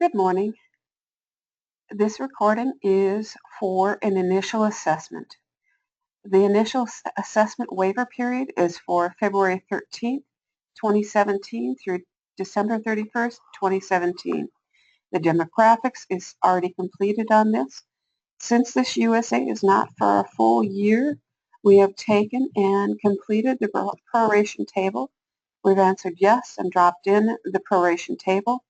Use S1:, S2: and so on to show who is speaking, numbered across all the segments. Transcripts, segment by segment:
S1: Good morning. This recording is for an initial assessment. The initial assessment waiver period is for February 13th, 2017 through December 31st, 2017. The demographics is already completed on this. Since this USA is not for a full year, we have taken and completed the proration table. We've answered yes and dropped in the proration table.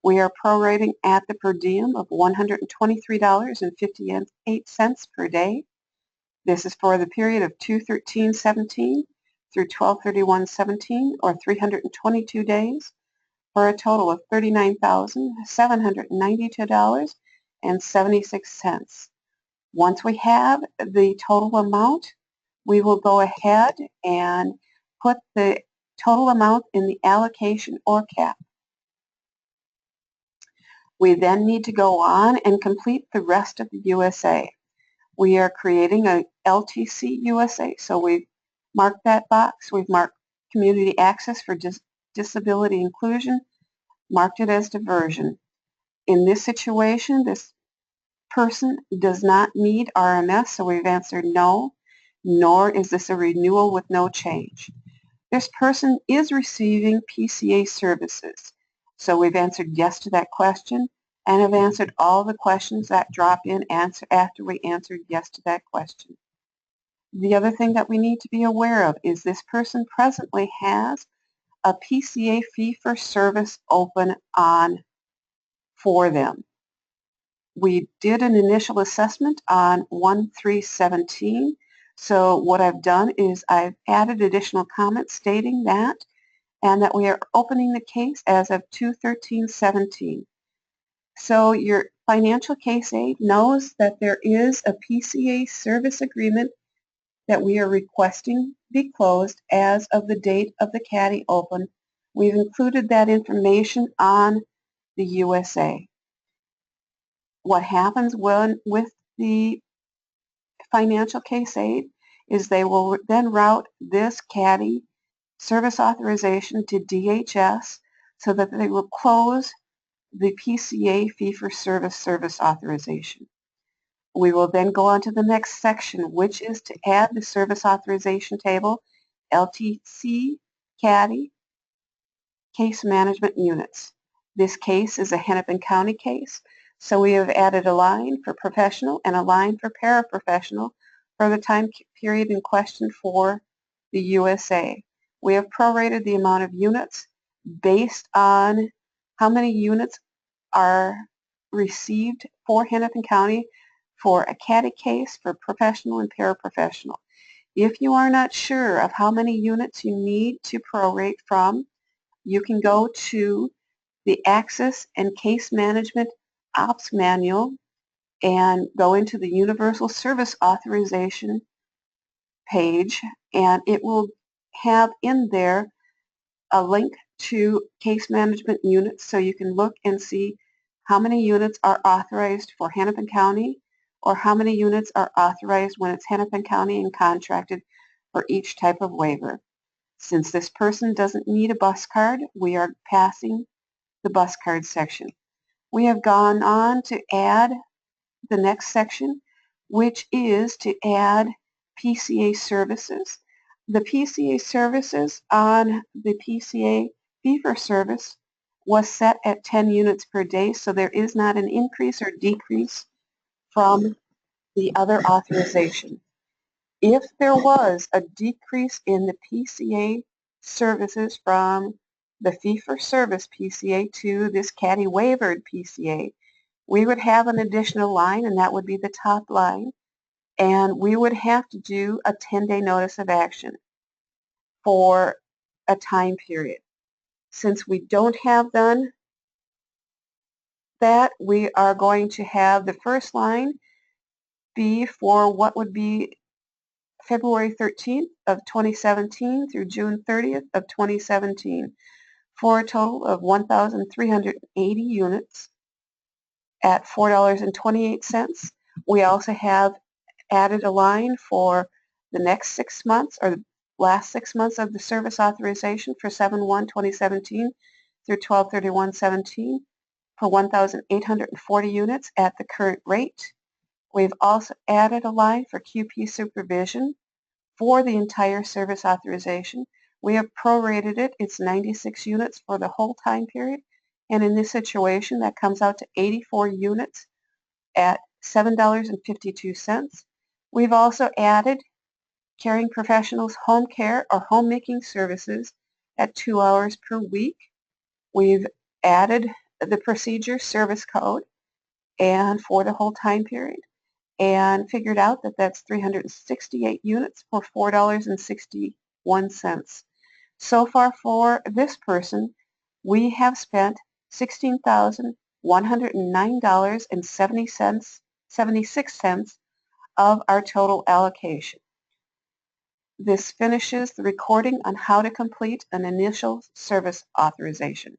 S1: We are prorating at the per diem of $123.58 per day. This is for the period of 2/13/17 through 12/31/17, or 322 days, for a total of $39,792.76. Once we have the total amount, we will go ahead and put the total amount in the allocation or cap. We then need to go on and complete the rest of the USA. We are creating a LTC USA, so we've marked that box. We've marked community access for disability inclusion, marked it as diversion. In this situation, this person does not need RMS, so we've answered no, nor is this a renewal with no change. This person is receiving PCA services. So we've answered yes to that question and have answered all the questions that drop in after we answered yes to that question. The other thing that we need to be aware of is this person presently has a PCA fee-for-service open on for them. We did an initial assessment on 1/3/17. So what I've done is I've added additional comments stating that, and that we are opening the case as of 2/13/17. So your financial case aid knows that there is a PCA service agreement that we are requesting be closed as of the date of the CADI open. We've included that information on the USA. What happens with the financial case aid is they will then route this CADI service authorization to DHS so that they will close the PCA fee-for-service service authorization. We will then go on to the next section, which is to add the service authorization table, LTC CADI case management units. This case is a Hennepin County case, so we have added a line for professional and a line for paraprofessional for the time period in question for the USA. We have prorated the amount of units based on how many units are received for Hennepin County for a CADI case for professional and paraprofessional. If you are not sure of how many units you need to prorate from, you can go to the Access and Case Management Ops Manual and go into the Universal Service Authorization page, and it will have in there a link to case management units, so you can look and see how many units are authorized for Hennepin County or how many units are authorized when it's Hennepin County and contracted for each type of waiver. Since this person doesn't need a bus card, we are passing the bus card section. We have gone on to add the next section, which is to add PCA services. The PCA services on the PCA fee-for-service was set at 10 units per day, so there is not an increase or decrease from the other authorization. If there was a decrease in the PCA services from the fee-for-service PCA to this CADI waivered PCA, we would have an additional line, and that would be the top line, and we would have to do a 10-day notice of action for a time period. Since we don't have done that, we are going to have the first line be for what would be February 13th of 2017 through June 30th of 2017 for a total of 1,380 units at $4.28. We also have added a line for the next 6 months, or the last 6 months of the service authorization for 7/1/2017 through 12/31/17 for 1,840 units at the current rate. We've also added a line for QP supervision for the entire service authorization. We have prorated it. It's 96 units for the whole time period. And in this situation, that comes out to 84 units at $7.52. We've also added caring professionals home care or homemaking services at 2 hours per week. We've added the procedure service code and for the whole time period and figured out that that's 368 units for $4.61. So far for this person, we have spent $16,109.76 of our total allocation. This finishes the recording on how to complete an initial service authorization.